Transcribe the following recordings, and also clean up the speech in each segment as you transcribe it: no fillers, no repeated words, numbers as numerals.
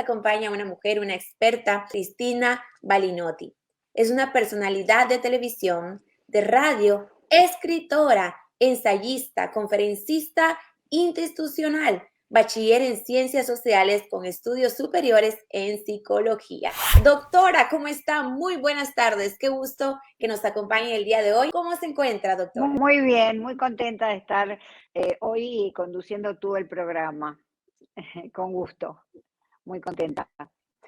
acompaña una mujer, una experta, Cristina Balinotti. Es una personalidad de televisión, de radio, escritora, ensayista, conferencista institucional, bachiller en ciencias sociales con estudios superiores en psicología. Doctora, ¿cómo está? Muy buenas tardes. Qué gusto que nos acompañe el día de hoy. ¿Cómo se encuentra, doctora? Muy bien, muy contenta de estar hoy conduciendo tú el programa. Con gusto, muy contenta.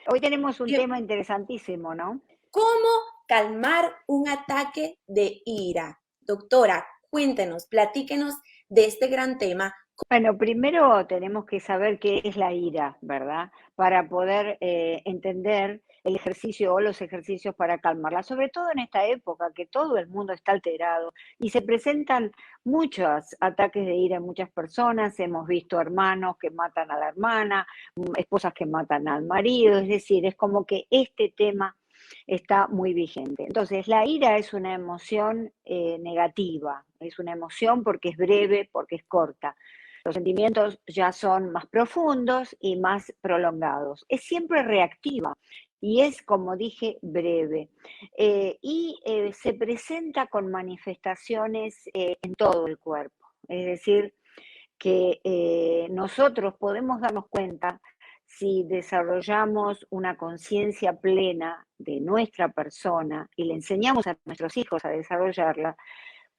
Hoy tenemos un tema interesantísimo, ¿no? ¿Cómo calmar un ataque de ira? Doctora, cuéntenos, platíquenos de este gran tema. Bueno, primero tenemos que saber qué es la ira, ¿verdad? Para poder entender el ejercicio o los ejercicios para calmarla, sobre todo en esta época que todo el mundo está alterado y se presentan muchos ataques de ira en muchas personas. Hemos visto hermanos que matan a la hermana, esposas que matan al marido, es decir, es como que este tema está muy vigente. Entonces, la ira es una emoción negativa, es una emoción porque es breve, porque es corta. Los sentimientos ya son más profundos y más prolongados. Es siempre reactiva y es, como dije, breve. Se presenta con manifestaciones en todo el cuerpo. Es decir, que nosotros podemos darnos cuenta si desarrollamos una conciencia plena de nuestra persona y le enseñamos a nuestros hijos a desarrollarla.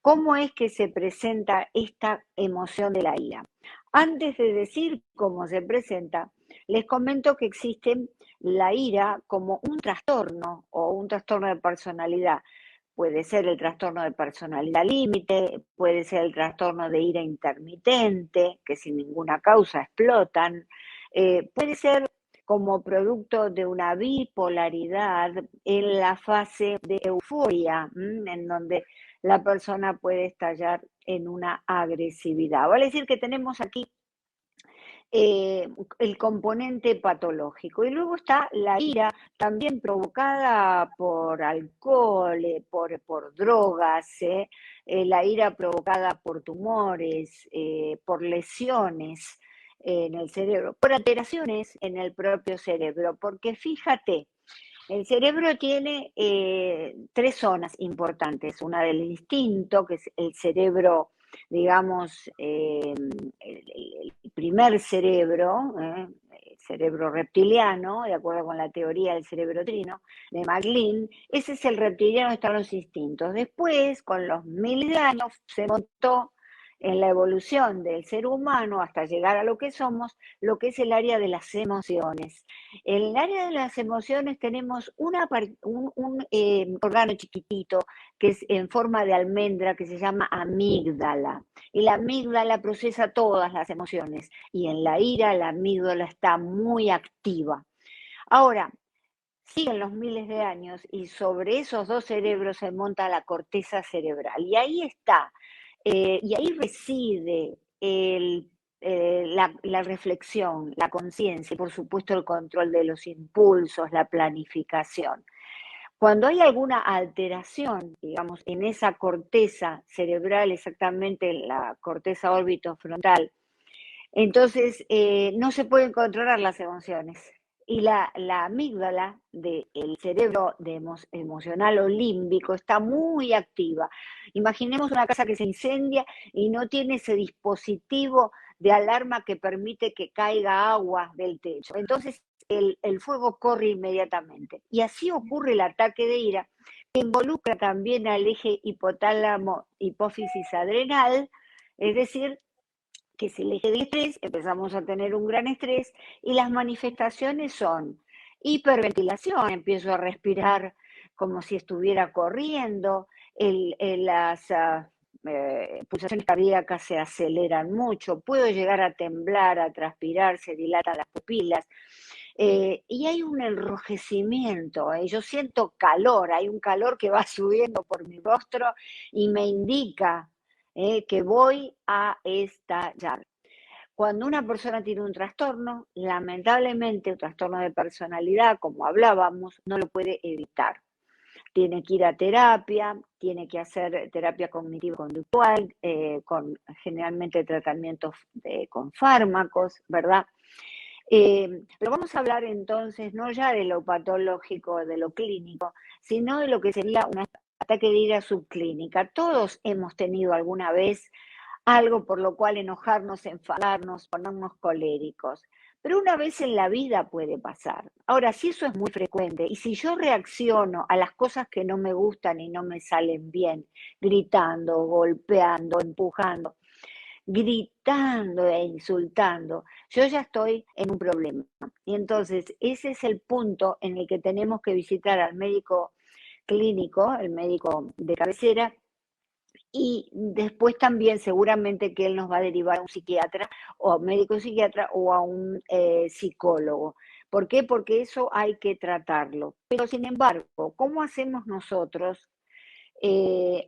¿Cómo es que se presenta esta emoción de la ira? Antes de decir cómo se presenta, les comento que existe la ira como un trastorno o un trastorno de personalidad. Puede ser el trastorno de personalidad límite, puede ser el trastorno de ira intermitente, que sin ninguna causa explotan, puede ser como producto de una bipolaridad en la fase de euforia, en donde la persona puede estallar en una agresividad. Vale decir que tenemos aquí el componente patológico. Y luego está la ira, también provocada por alcohol, por drogas, la ira provocada por tumores, por lesiones en el cerebro, por alteraciones en el propio cerebro, porque fíjate, el cerebro tiene tres zonas importantes, una del instinto, que es el cerebro, digamos, el primer cerebro, el cerebro reptiliano, de acuerdo con la teoría del cerebro trino de MacLean, ese es el reptiliano donde están los instintos. Después, con los miles de años, se montó en la evolución del ser humano hasta llegar a lo que somos, lo que es el área de las emociones. En el área de las emociones tenemos un órgano chiquitito que es en forma de almendra que se llama amígdala. Y la amígdala procesa todas las emociones y en la ira la amígdala está muy activa. Ahora, siguen los miles de años y sobre esos dos cerebros se monta la corteza cerebral y ahí está. Y ahí reside la reflexión, la conciencia y por supuesto el control de los impulsos, la planificación. Cuando hay alguna alteración, digamos, en esa corteza cerebral, exactamente en la corteza órbito-frontal, entonces no se pueden controlar las emociones. Y la amígdala del cerebro emocional o límbico está muy activa. Imaginemos una casa que se incendia y no tiene ese dispositivo de alarma que permite que caiga agua del techo. Entonces el fuego corre inmediatamente. Y así ocurre el ataque de ira, que involucra también al eje hipotálamo-hipófisis adrenal, es decir, que es el eje del estrés, empezamos a tener un gran estrés y las manifestaciones son hiperventilación, empiezo a respirar como si estuviera corriendo, las pulsaciones cardíacas se aceleran mucho, puedo llegar a temblar, a transpirar, se dilatan las pupilas. Y hay un enrojecimiento, yo siento calor, hay un calor que va subiendo por mi rostro y me indica que voy a estallar. Cuando una persona tiene un trastorno, lamentablemente un trastorno de personalidad, como hablábamos, no lo puede evitar. Tiene que ir a terapia, tiene que hacer terapia cognitivo-conductual, con generalmente tratamientos con fármacos, ¿verdad? Pero vamos a hablar entonces no ya de lo patológico, de lo clínico, sino de lo que sería un ataque de ira subclínica. Todos hemos tenido alguna vez algo por lo cual enojarnos, enfadarnos, ponernos coléricos. Pero una vez en la vida puede pasar. Ahora, si eso es muy frecuente y si yo reacciono a las cosas que no me gustan y no me salen bien, gritando, golpeando, empujando, gritando e insultando, yo ya estoy en un problema. Y entonces ese es el punto en el que tenemos que visitar al médico clínico, el médico de cabecera, y después también seguramente que él nos va a derivar a un psiquiatra o a un médico psiquiatra o a un psicólogo. ¿Por qué? Porque eso hay que tratarlo. Pero sin embargo, ¿cómo hacemos nosotros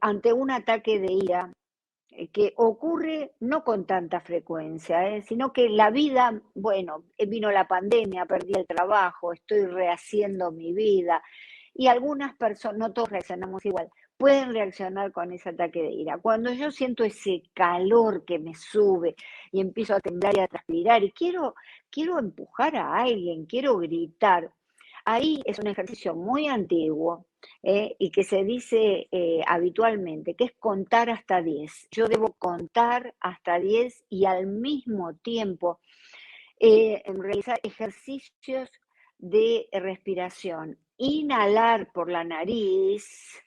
ante un ataque de ira que ocurre no con tanta frecuencia, sino que la vida, bueno, vino la pandemia, perdí el trabajo, estoy rehaciendo mi vida, y algunas personas, no todos reaccionamos igual, pueden reaccionar con ese ataque de ira. Cuando yo siento ese calor que me sube y empiezo a temblar y a transpirar y quiero empujar a alguien, quiero gritar, ahí es un ejercicio muy antiguo, y que se dice habitualmente, que es contar hasta 10. Yo debo contar hasta 10 y al mismo tiempo realizar ejercicios de respiración. Inhalar por la nariz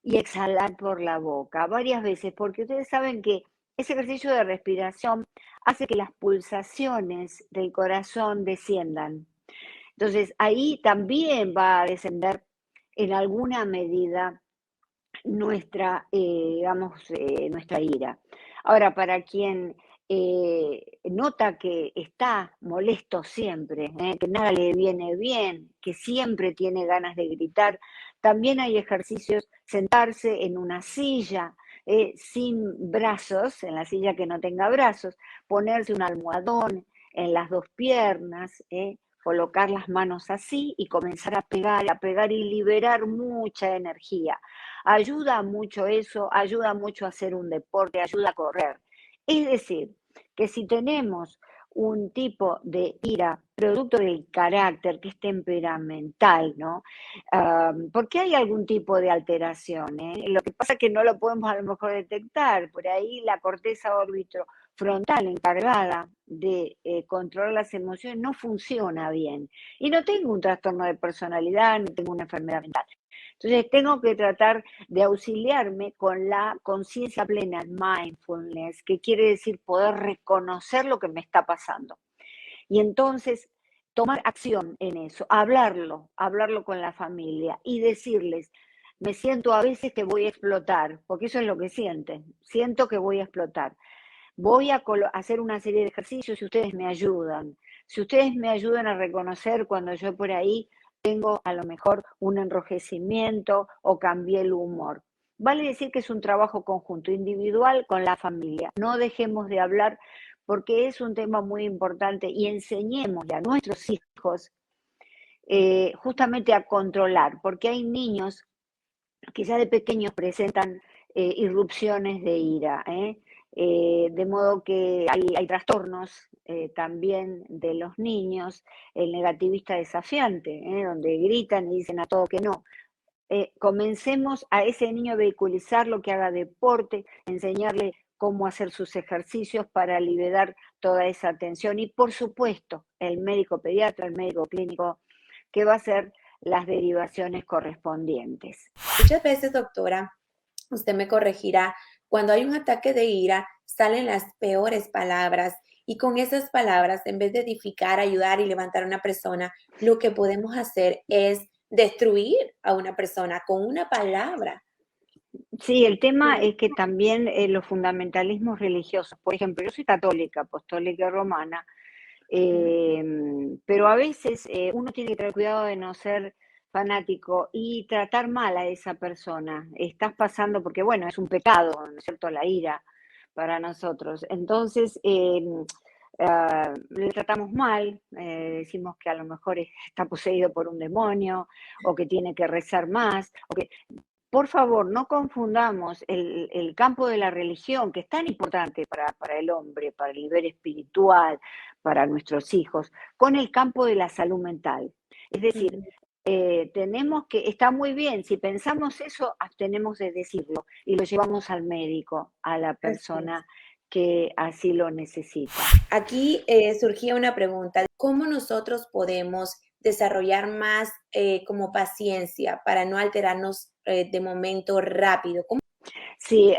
y exhalar por la boca varias veces, porque ustedes saben que ese ejercicio de respiración hace que las pulsaciones del corazón desciendan. Entonces, ahí también va a descender en alguna medida nuestra, nuestra ira. Ahora, para quien nota que está molesto siempre, que nada le viene bien, que siempre tiene ganas de gritar, también hay ejercicios, sentarse en una silla sin brazos, en la silla que no tenga brazos, ponerse un almohadón en las dos piernas, colocar las manos así y comenzar a pegar y liberar mucha energía. Ayuda mucho eso, ayuda mucho a hacer un deporte, ayuda a correr. Es decir, que si tenemos un tipo de ira producto del carácter que es temperamental, ¿no? Porque hay algún tipo de alteración, ¿eh? Lo que pasa es que no lo podemos a lo mejor detectar. Por ahí la corteza frontal encargada de controlar las emociones no funciona bien. Y no tengo un trastorno de personalidad, no tengo una enfermedad mental. Entonces tengo que tratar de auxiliarme con la conciencia plena, mindfulness, que quiere decir poder reconocer lo que me está pasando. Y entonces tomar acción en eso, hablarlo con la familia y decirles, me siento a veces que voy a explotar, porque eso es lo que siento que voy a explotar. Voy a hacer una serie de ejercicios si ustedes me ayudan. Si ustedes me ayudan a reconocer cuando yo por ahí tengo a lo mejor un enrojecimiento o cambié el humor. Vale decir que es un trabajo conjunto, individual con la familia. No dejemos de hablar porque es un tema muy importante y enseñémosle a nuestros hijos justamente a controlar, porque hay niños que ya de pequeños presentan irrupciones de ira, de modo que hay trastornos también de los niños, el negativista desafiante, donde gritan y dicen a todo que no. Comencemos a ese niño a vehiculizarlo, que haga deporte, enseñarle cómo hacer sus ejercicios para liberar toda esa tensión. Y por supuesto, el médico pediatra, el médico clínico, que va a hacer las derivaciones correspondientes. Muchas veces, doctora, usted me corregirá, cuando hay un ataque de ira, salen las peores palabras y con esas palabras, en vez de edificar, ayudar y levantar a una persona, lo que podemos hacer es destruir a una persona con una palabra. Sí, el tema es que también los fundamentalismos religiosos, por ejemplo, yo soy católica, apostólica romana, pero a veces uno tiene que tener cuidado de no ser fanático y tratar mal a esa persona. Estás pasando, porque bueno, es un pecado, ¿no es cierto?, la ira para nosotros. Entonces, le tratamos mal, decimos que a lo mejor está poseído por un demonio, o que tiene que rezar más, o que por favor, no confundamos el campo de la religión, que es tan importante para el hombre, para el nivel espiritual, para nuestros hijos, con el campo de la salud mental. Es decir, está muy bien, si pensamos eso, tenemos de decirlo y lo llevamos al médico, a la Así es. persona que así lo necesita. Aquí surgía una pregunta, ¿cómo nosotros podemos desarrollar más como paciencia para no alterarnos de momento rápido? ¿Cómo? Sí,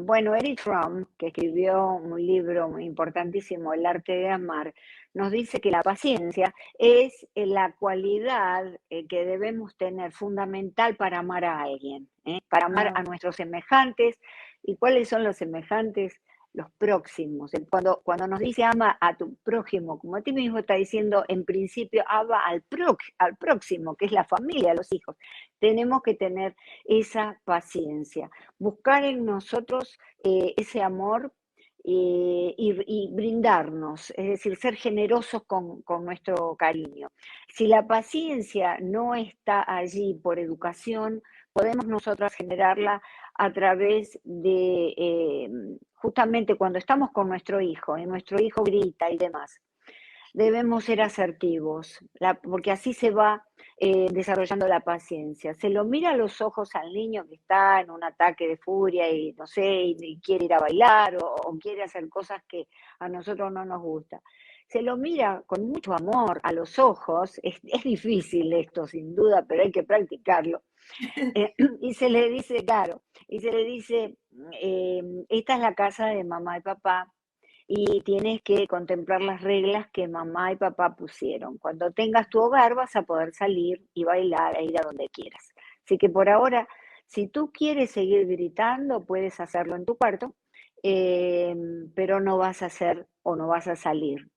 bueno, Eric Fromm, que escribió un libro muy importantísimo, El arte de amar, nos dice que la paciencia es la cualidad que debemos tener fundamental para amar a alguien, para amar Ah, a nuestros semejantes. ¿Y cuáles son los semejantes? Los próximos. Cuando nos dice ama a tu prójimo, como a ti mismo está diciendo, en principio ama al próximo, que es la familia, los hijos. Tenemos que tener esa paciencia, buscar en nosotros ese amor y brindarnos, es decir, ser generosos con nuestro cariño. Si la paciencia no está allí por educación, podemos nosotras generarla a través de, justamente cuando estamos con nuestro hijo, y nuestro hijo grita y demás, debemos ser asertivos, porque así se va desarrollando la paciencia. Se lo mira a los ojos al niño que está en un ataque de furia y no sé, y quiere ir a bailar o quiere hacer cosas que a nosotros no nos gusta. Se lo mira con mucho amor a los ojos, es difícil esto sin duda, pero hay que practicarlo. Y se le dice, claro, y se le dice, esta es la casa de mamá y papá, y tienes que contemplar las reglas que mamá y papá pusieron. Cuando tengas tu hogar vas a poder salir y bailar e ir a donde quieras. Así que por ahora, si tú quieres seguir gritando, puedes hacerlo en tu cuarto, eh, pero no vas a hacer o no vas a salir.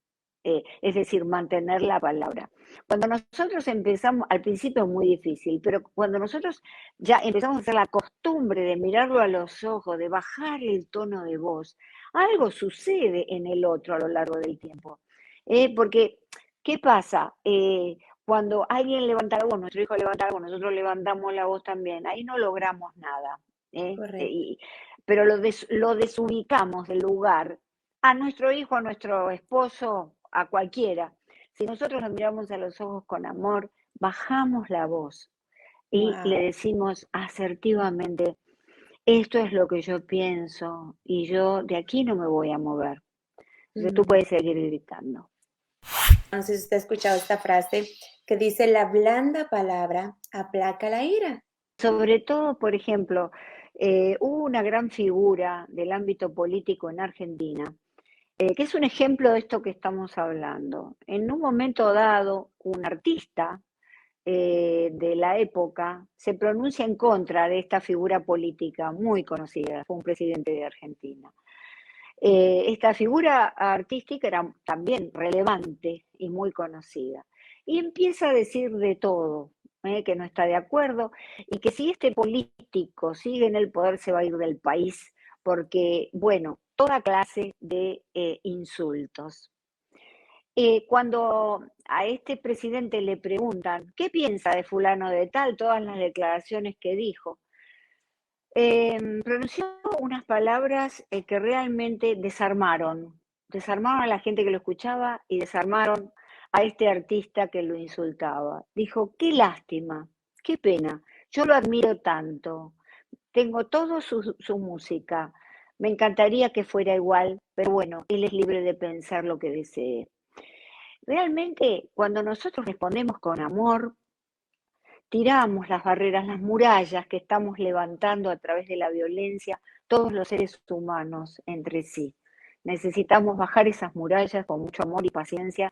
Es decir, mantener la palabra. Cuando nosotros empezamos, al principio es muy difícil, pero cuando nosotros ya empezamos a hacer la costumbre de mirarlo a los ojos, de bajar el tono de voz, algo sucede en el otro a lo largo del tiempo. Porque, ¿qué pasa? Cuando alguien levanta la voz, nuestro hijo levanta la voz, nosotros levantamos la voz también, ahí no logramos nada. ¿eh? correcto. Pero lo desubicamos del lugar a nuestro hijo, a nuestro esposo, a cualquiera. Si nosotros nos miramos a los ojos con amor, bajamos la voz y Wow. le decimos asertivamente, esto es lo que yo pienso y yo de aquí no me voy a mover. Entonces tú puedes seguir gritando. No sé si usted ha escuchado esta frase que dice, la blanda palabra aplaca la ira. Sobre todo, por ejemplo, hubo una gran figura del ámbito político en Argentina, que es un ejemplo de esto que estamos hablando. En un momento dado, un artista de la época se pronuncia en contra de esta figura política muy conocida, fue un presidente de Argentina. Esta figura artística era también relevante y muy conocida. Y empieza a decir de todo, que no está de acuerdo y que si este político sigue en el poder se va a ir del país porque, bueno, toda clase de insultos. Cuando a este presidente le preguntan, ¿qué piensa de fulano de tal? Todas las declaraciones que dijo. Pronunció unas palabras que realmente desarmaron a la gente que lo escuchaba y desarmaron a este artista que lo insultaba. Dijo, qué lástima, qué pena, yo lo admiro tanto, tengo toda su música, me encantaría que fuera igual, pero bueno, él es libre de pensar lo que desee. Realmente, cuando nosotros respondemos con amor, tiramos las barreras, las murallas que estamos levantando a través de la violencia, todos los seres humanos entre sí. Necesitamos bajar esas murallas con mucho amor y paciencia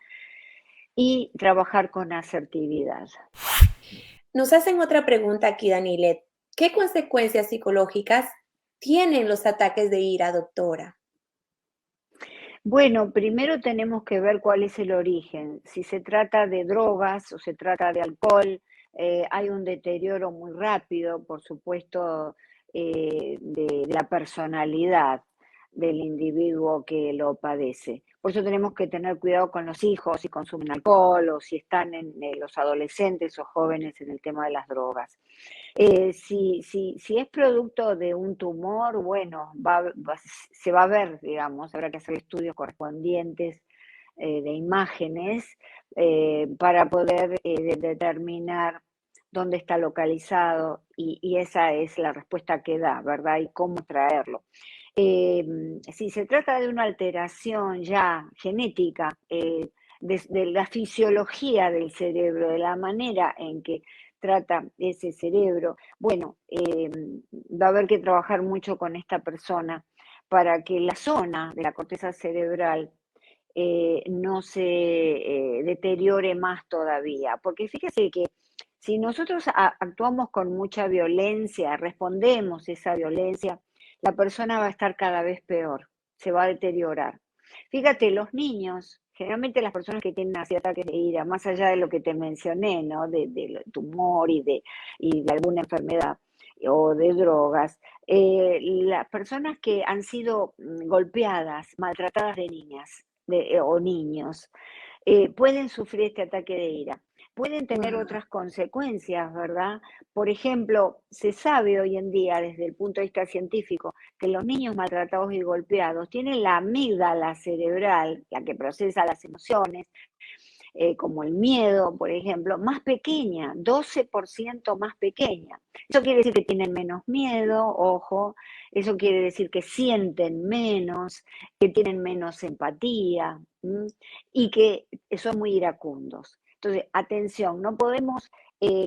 y trabajar con asertividad. Nos hacen otra pregunta aquí, Danilet. ¿Qué consecuencias psicológicas tienen los ataques de ira, doctora? Bueno, primero tenemos que ver cuál es el origen, si se trata de drogas o se trata de alcohol. Hay un deterioro muy rápido, por supuesto, de la personalidad del individuo que lo padece. Por eso tenemos que tener cuidado con los hijos si consumen alcohol o si están en los adolescentes o jóvenes en el tema de las drogas. Si es producto de un tumor, bueno, se va a ver, digamos, habrá que hacer estudios correspondientes de imágenes para poder determinar dónde está localizado y esa es la respuesta que da, ¿verdad? Y cómo traerlo. Si se trata de una alteración ya genética, de la fisiología del cerebro, de la manera en que trata ese cerebro, bueno, va a haber que trabajar mucho con esta persona para que la zona de la corteza cerebral no se deteriore más todavía. Porque fíjese que si nosotros actuamos con mucha violencia, respondemos esa violencia, la persona va a estar cada vez peor, se va a deteriorar. Fíjate, los niños, generalmente las personas que tienen así ataques de ira, más allá de lo que te mencioné, ¿no? De tumor y de alguna enfermedad o de drogas, las personas que han sido golpeadas, maltratadas de niñas o niños, pueden sufrir este ataque de ira. Pueden tener Wow. otras consecuencias, ¿verdad? Por ejemplo, se sabe hoy en día, desde el punto de vista científico, que los niños maltratados y golpeados tienen la amígdala cerebral, la que procesa las emociones, como el miedo, por ejemplo, más pequeña, 12% más pequeña. Eso quiere decir que tienen menos miedo, ojo, eso quiere decir que sienten menos, que tienen menos empatía y que son muy iracundos. Entonces, atención, no podemos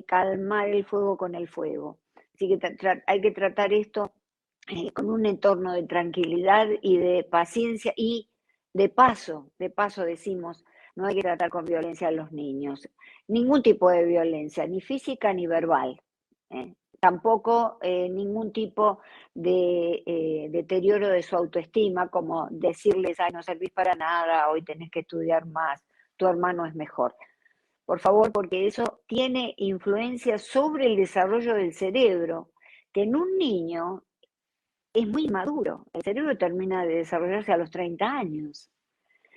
calmar el fuego con el fuego. Así que hay que tratar esto con un entorno de tranquilidad y de paciencia y de paso decimos, no hay que tratar con violencia a los niños. Ningún tipo de violencia, ni física ni verbal. Tampoco ningún tipo de deterioro de su autoestima, como decirles, ay, no servís para nada, hoy tenés que estudiar más, tu hermano es mejor. Por favor, porque eso tiene influencia sobre el desarrollo del cerebro, que en un niño es muy maduro. El cerebro termina de desarrollarse a los 30 años,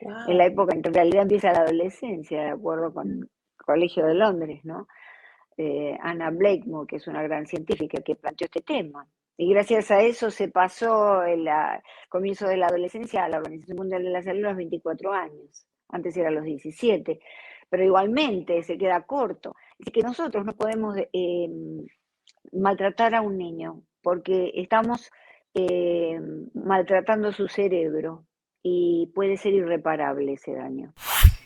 en la Wow. época en que en realidad empieza la adolescencia, de acuerdo con el Colegio de Londres, ¿no? Anna Blakemore, que es una gran científica que planteó este tema. Y gracias a eso se pasó el comienzo de la adolescencia a la Organización Mundial de la Salud a los 24 años. Antes era a los 17. Pero igualmente se queda corto. Así que nosotros no podemos maltratar a un niño porque estamos maltratando su cerebro y puede ser irreparable ese daño.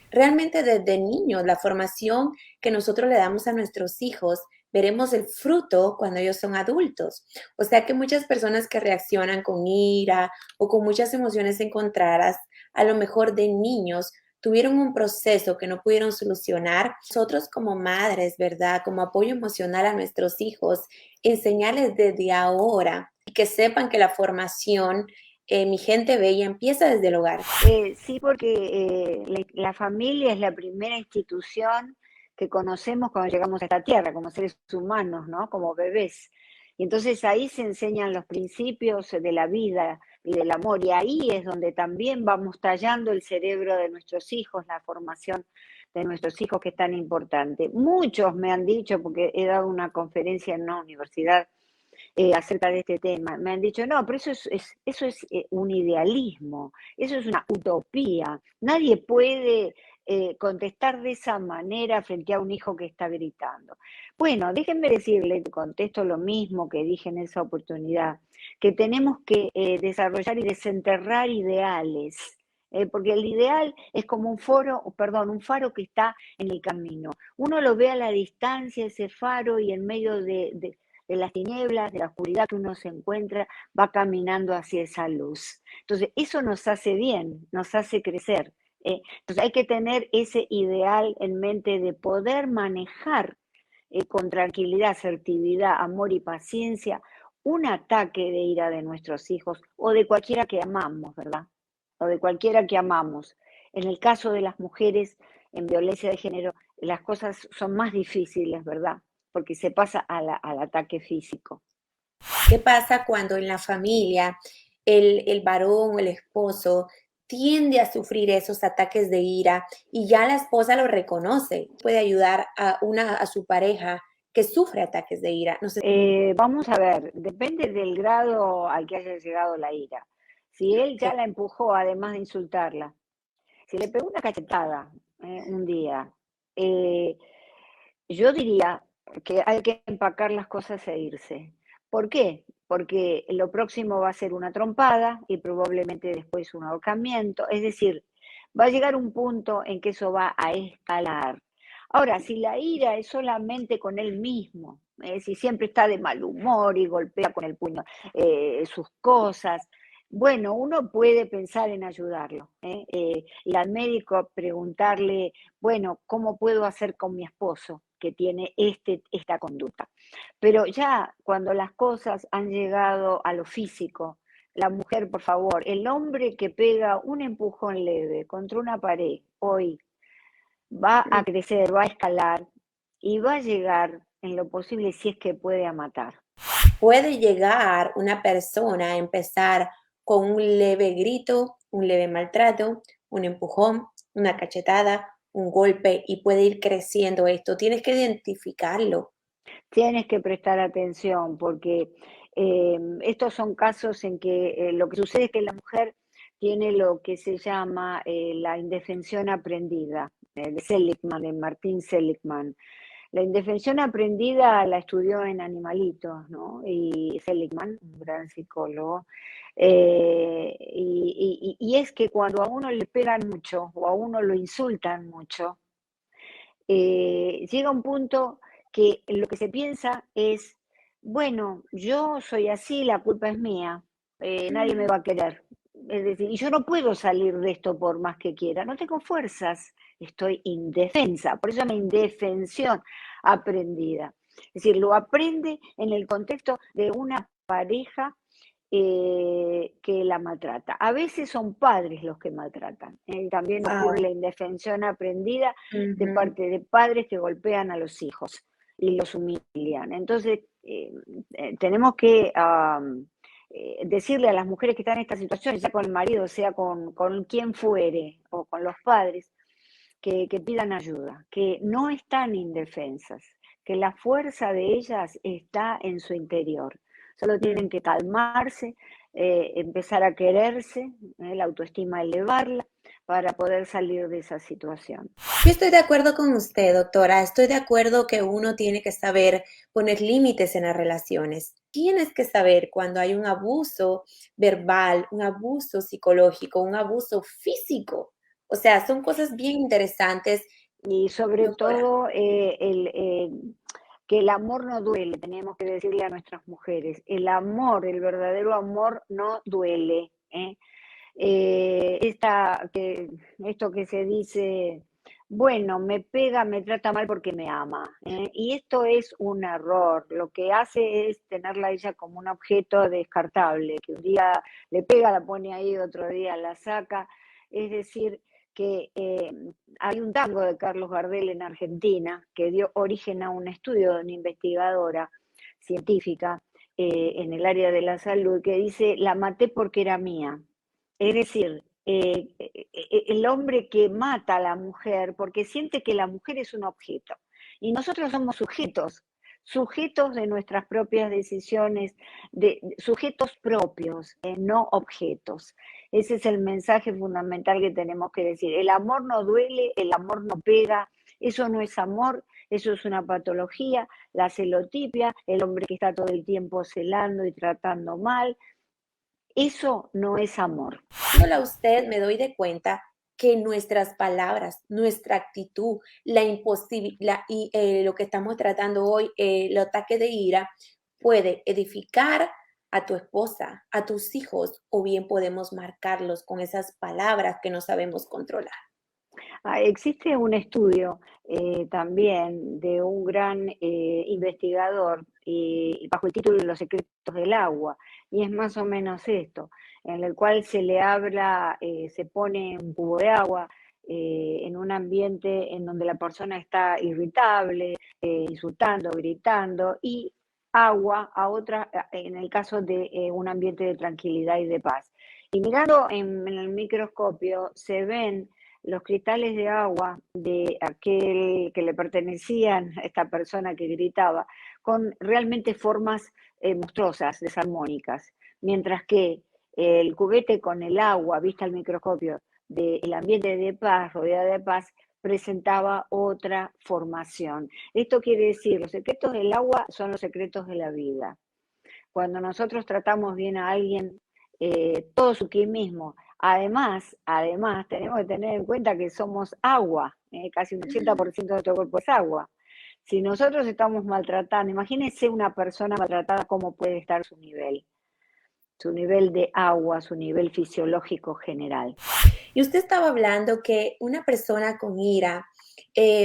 Realmente desde niños, la formación que nosotros le damos a nuestros hijos, veremos el fruto cuando ellos son adultos. O sea que muchas personas que reaccionan con ira o con muchas emociones encontradas, a lo mejor de niños, tuvieron un proceso que no pudieron solucionar. Nosotros como madres, ¿verdad? Como apoyo emocional a nuestros hijos, enseñarles desde ahora y que sepan que la formación, mi gente bella, empieza desde el hogar. Sí, porque la familia es la primera institución que conocemos cuando llegamos a esta tierra, como seres humanos, ¿no? Como bebés. Y entonces ahí se enseñan los principios de la vida y del amor, y ahí es donde también vamos tallando el cerebro de nuestros hijos, la formación de nuestros hijos, que es tan importante. Muchos me han dicho, porque he dado una conferencia en una universidad acerca de este tema. Me han dicho, no, pero eso es un idealismo, eso es una utopía. Nadie puede contestar de esa manera frente a un hijo que está gritando. Bueno, déjenme decirle, contesto lo mismo que dije en esa oportunidad, que tenemos que desarrollar y desenterrar ideales. Porque el ideal es como un faro que está en el camino. Uno lo ve a la distancia, ese faro, y en medio de las tinieblas, de la oscuridad que uno se encuentra, va caminando hacia esa luz. Entonces, eso nos hace bien, nos hace crecer. Entonces, hay que tener ese ideal en mente de poder manejar con tranquilidad, asertividad, amor y paciencia un ataque de ira de nuestros hijos o de cualquiera que amamos, ¿verdad? O de cualquiera que amamos. En el caso de las mujeres en violencia de género, las cosas son más difíciles, ¿verdad? Porque se pasa al ataque físico. ¿Qué pasa cuando en la familia el varón o el esposo tiende a sufrir esos ataques de ira y ya la esposa lo reconoce? Puede ayudar a su pareja que sufre ataques de ira. No sé. Vamos a ver, depende del grado al que haya llegado la ira. Si él ya la empujó, además de insultarla, Si le pegó una cachetada un día, eh, yo diría que hay que empacar las cosas e irse. ¿Por qué? Porque lo próximo va a ser una trompada y probablemente después un ahorcamiento. Es decir, va a llegar un punto en que eso va a escalar. Ahora, si la ira es solamente con él mismo, si siempre está de mal humor y golpea con el puño sus cosas, bueno, uno puede pensar en ayudarlo, ir al médico a preguntarle, bueno, ¿cómo puedo hacer con mi esposo que tiene esta conducta? Pero ya cuando las cosas han llegado a lo físico, la mujer, por favor, el hombre que pega un empujón leve contra una pared hoy va a crecer, va a escalar y va a llegar en lo posible, si es que puede, a matar. Puede llegar una persona a empezar con un leve grito, un leve maltrato, un empujón, una cachetada, un golpe y puede ir creciendo esto. Tienes que identificarlo. Tienes que prestar atención porque estos son casos en que lo que sucede es que la mujer tiene lo que se llama la indefensión aprendida, de Seligman, de Martín Seligman. La indefensión aprendida la estudió en animalitos, ¿no? Y Seligman, un gran psicólogo, y es que cuando a uno le pegan mucho o a uno lo insultan mucho, llega un punto que lo que se piensa es, bueno, yo soy así, la culpa es mía, nadie me va a querer. Es decir, y yo no puedo salir de esto por más que quiera, no tengo fuerzas, estoy indefensa, por eso se llama indefensión aprendida. Es decir, lo aprende en el contexto de una pareja que la maltrata. A veces son padres los que maltratan. También ocurre Wow. la indefensión aprendida de Ujú. parte de padres que golpean a los hijos y los humillan. Entonces, tenemos que decirle a las mujeres que están en esta situación, sea con el marido, sea con quien fuere, o con los padres, que pidan ayuda, que no están indefensas, que la fuerza de ellas está en su interior. Solo Mm. tienen que calmarse, empezar a quererse, la autoestima elevarla para poder salir de esa situación. Yo estoy de acuerdo con usted, doctora. Estoy de acuerdo que uno tiene que saber poner límites en las relaciones. Tienes que saber cuando hay un abuso verbal, un abuso psicológico, un abuso físico. O sea, son cosas bien interesantes, Y sobre doctora. todo que el amor no duele, tenemos que decirle a nuestras mujeres, el amor, el verdadero amor no duele. Esto que se dice, bueno, me pega, me trata mal porque me ama. Y esto es un error. Lo que hace es tenerla a ella como un objeto descartable, que un día le pega, la pone ahí, otro día la saca. Es decir, que hay un tango de Carlos Gardel en Argentina que dio origen a un estudio de una investigadora científica en el área de la salud que dice, la maté porque era mía. Es decir, el hombre que mata a la mujer porque siente que la mujer es un objeto. Y nosotros somos sujetos, sujetos de nuestras propias decisiones, sujetos propios, no objetos. Ese es el mensaje fundamental que tenemos que decir. El amor no duele, el amor no pega, eso no es amor, eso es una patología, la celotipia, el hombre que está todo el tiempo celando y tratando mal, eso no es amor. Viéndola a usted, me doy de cuenta que nuestras palabras, nuestra actitud, la imposibilidad y lo que estamos tratando hoy, el ataque de ira, puede edificar a tu esposa, a tus hijos, o bien podemos marcarlos con esas palabras que no sabemos controlar. Existe un estudio también de un gran investigador bajo el título Los secretos del agua, y es más o menos esto, en el cual se le habla, se pone un cubo de agua en un ambiente en donde la persona está irritable, insultando, gritando, y agua a otra, en el caso de un ambiente de tranquilidad y de paz. Y mirando en el microscopio se ven los cristales de agua de aquel que le pertenecían a esta persona que gritaba, con realmente formas monstruosas, desarmónicas, mientras que el cubete con el agua, vista al microscopio, del ambiente de paz, rodeada de paz, presentaba otra formación. Esto quiere decir, los secretos del agua son los secretos de la vida. Cuando nosotros tratamos bien a alguien, todo su mismo. Además, tenemos que tener en cuenta que somos agua, casi un 80% de nuestro cuerpo es agua. Si nosotros estamos maltratando, imagínense una persona maltratada, cómo puede estar su nivel de agua, su nivel fisiológico general. Y usted estaba hablando que una persona con ira,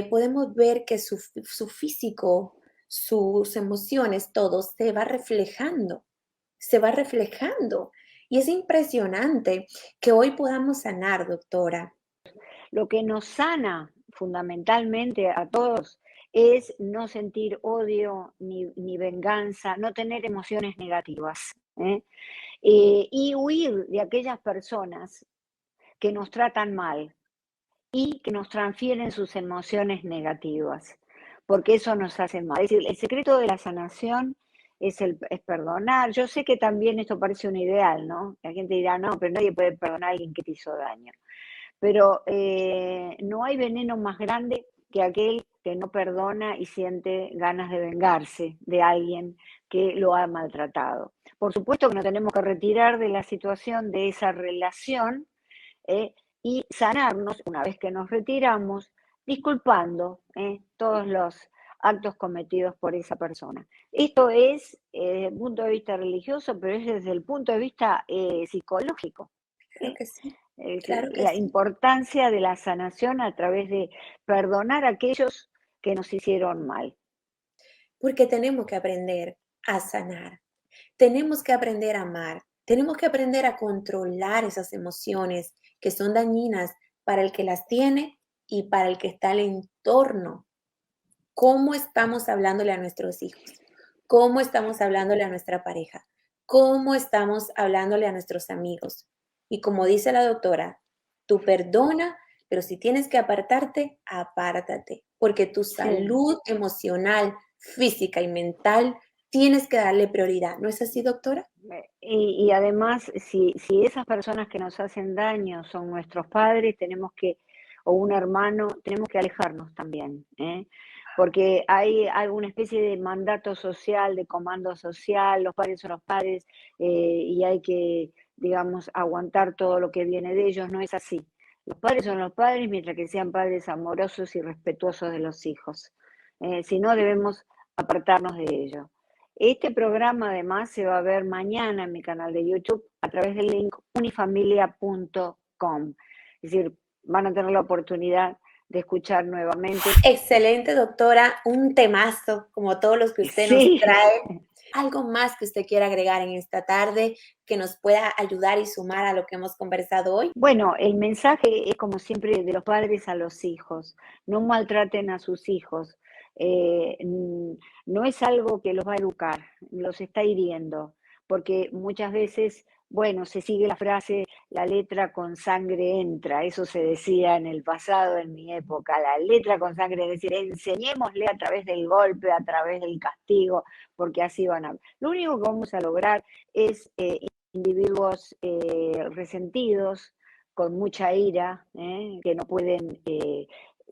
podemos ver que su físico, sus emociones, todo se va reflejando. Y es impresionante que hoy podamos sanar, doctora. Lo que nos sana fundamentalmente a todos es no sentir odio ni venganza, no tener emociones negativas, ¿eh? Y huir de aquellas personas que nos tratan mal y que nos transfieren sus emociones negativas, porque eso nos hace mal. Es decir, el secreto de la sanación es perdonar. Yo sé que también esto parece un ideal, ¿no? La gente dirá, no, pero nadie puede perdonar a alguien que te hizo daño. Pero no hay veneno más grande que aquel que no perdona y siente ganas de vengarse de alguien que lo ha maltratado. Por supuesto que nos tenemos que retirar de la situación, de esa relación, y sanarnos una vez que nos retiramos, disculpando todos los actos cometidos por esa persona. Esto es desde el punto de vista religioso, pero es desde el punto de vista psicológico. Claro que sí, Es decir, claro que la sí. importancia de la sanación a través de perdonar a aquellos que nos hicieron mal. Porque tenemos que aprender a sanar. Tenemos que aprender a amar. Tenemos que aprender a controlar esas emociones que son dañinas para el que las tiene y para el que está al entorno. ¿Cómo estamos hablándole a nuestros hijos? ¿Cómo estamos hablándole a nuestra pareja? ¿Cómo estamos hablándole a nuestros amigos? Y como dice la doctora, tú perdona, pero si tienes que apartarte, apártate, porque tu Sí. salud emocional, física y mental tienes que darle prioridad. ¿No es así, doctora? Y además, si esas personas que nos hacen daño son nuestros padres, o un hermano, tenemos que alejarnos también, ¿eh? Porque hay alguna especie de mandato social, de comando social, los padres son los padres, y hay que, digamos, aguantar todo lo que viene de ellos. No es así. Los padres son los padres mientras que sean padres amorosos y respetuosos de los hijos. Si no, debemos apartarnos de ellos. Este programa además se va a ver mañana en mi canal de YouTube a través del link unifamilia.com. Es decir, van a tener la oportunidad de escuchar nuevamente. Excelente, doctora. Un temazo, como todos los que usted nos Sí. trae. ¿Algo más que usted quiera agregar en esta tarde que nos pueda ayudar y sumar a lo que hemos conversado hoy? Bueno, el mensaje es como siempre de los padres a los hijos. No maltraten a sus hijos. No es algo que los va a educar, los está hiriendo, porque muchas veces, bueno, se sigue la frase, la letra con sangre entra, eso se decía en el pasado, en mi época, la letra con sangre, es decir, enseñémosle a través del golpe, a través del castigo, porque así van a... Lo único que vamos a lograr es individuos resentidos, con mucha ira, que no pueden,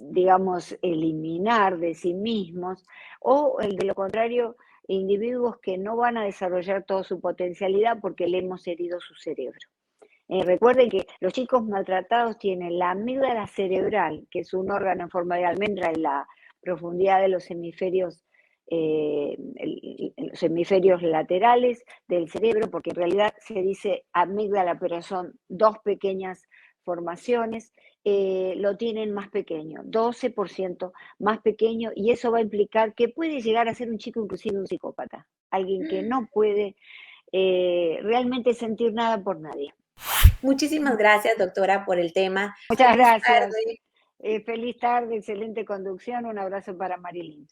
digamos, eliminar de sí mismos, o de lo contrario, individuos que no van a desarrollar toda su potencialidad porque le hemos herido su cerebro. Recuerden que los chicos maltratados tienen la amígdala cerebral, que es un órgano en forma de almendra en la profundidad de los hemisferios laterales del cerebro, porque en realidad se dice amígdala, pero son dos pequeñas formaciones, lo tienen más pequeño, 12% más pequeño, y eso va a implicar que puede llegar a ser un chico inclusive un psicópata, alguien que no puede realmente sentir nada por nadie. Muchísimas gracias, doctora, por el tema. Muchas Feliz gracias. tarde. Feliz tarde, excelente conducción. Un abrazo para Marilyn.